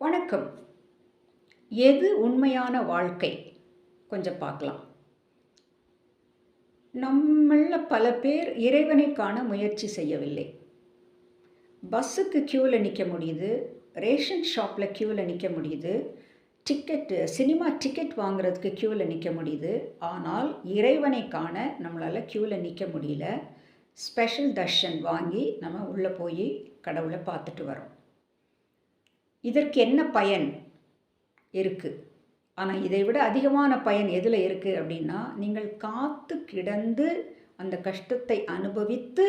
வணக்கம். எது உண்மையான வாழ்க்கை? கொஞ்சம் பார்க்கலாம். நம்மள்ல பல பேர் இறைவனை காண முயற்சி செய்யவில்லை. பஸ்ஸுக்கு கியூல நிக்க முடியுது. ரேஷன் ஷாப்ல கியூல நிக்க முடியுது. சினிமா டிக்கெட் வாங்குறதுக்கு கியூல நிக்க முடியுது. ஆனால் இறைவனை காண நம்மளால கியூல நிக்க முடியல. ஸ்பெஷல் தர்ஷன் வாங்கி நம்ம உள்ள போய் கடவுளை பார்த்துட்டு வரோம். இதற்கு என்ன பயன் இருக்கு? ஆனால் இதை விட அதிகமான பயன் எதில் இருக்குது அப்படின்னா, நீங்கள் காத்து கிடந்து அந்த கஷ்டத்தை அனுபவித்து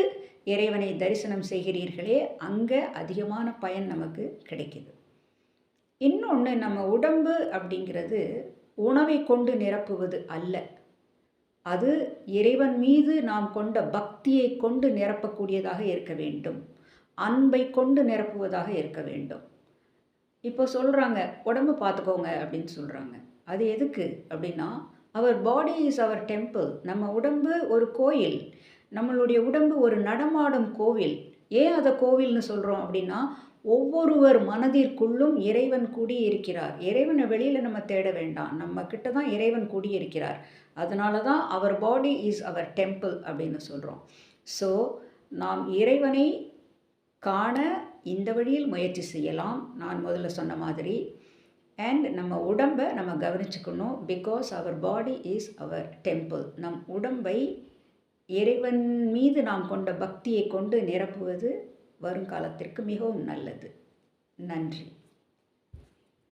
இறைவனை தரிசனம் செய்கிறீர்களே, அங்கே அதிகமான பயன் நமக்கு கிடைக்குது. இன்னொன்று, நம்ம உடம்பு அப்படிங்கிறது உணவை கொண்டு நிரப்புவது அல்ல. அது இறைவன் மீது நாம் கொண்ட பக்தியை கொண்டு நிரப்பக்கூடியதாக இருக்க வேண்டும். அன்பை கொண்டு நிரப்புவதாக இருக்க வேண்டும். இப்போ சொல்கிறாங்க, உடம்பு பார்த்துக்கோங்க அப்படின்னு சொல்கிறாங்க. அது எதுக்கு அப்படின்னா, அவர் பாடி இஸ் அவர் டெம்பிள். நம்ம உடம்பு ஒரு கோயில். நம்மளுடைய உடம்பு ஒரு நடமாடும் கோவில். ஏன் அதை கோவில்னு சொல்கிறோம் அப்படின்னா, ஒவ்வொருவர் மனதிற்குள்ளும் இறைவன் குடியிருக்கிறார். இறைவனை வெளியில் நம்ம தேட வேண்டாம். நம்ம கிட்ட தான் இறைவன் குடியிருக்கிறார். அதனால தான் அவர் பாடி இஸ் அவர் டெம்பிள் அப்படின்னு சொல்கிறோம். ஸோ நாம் இறைவனை காண இந்த வழியில் முயற்சி செய்யலாம். நான் முதல்ல சொன்ன மாதிரி. அண்ட் நம்ம உடம்பை நம்ம கவனிச்சுக்கணும். Because our body is our temple. நம் உடம்பை இறைவன் மீது நாம் கொண்ட பக்தியை கொண்டு நிரப்புவது வருங்காலத்திற்கு மிகவும் நல்லது. நன்றி.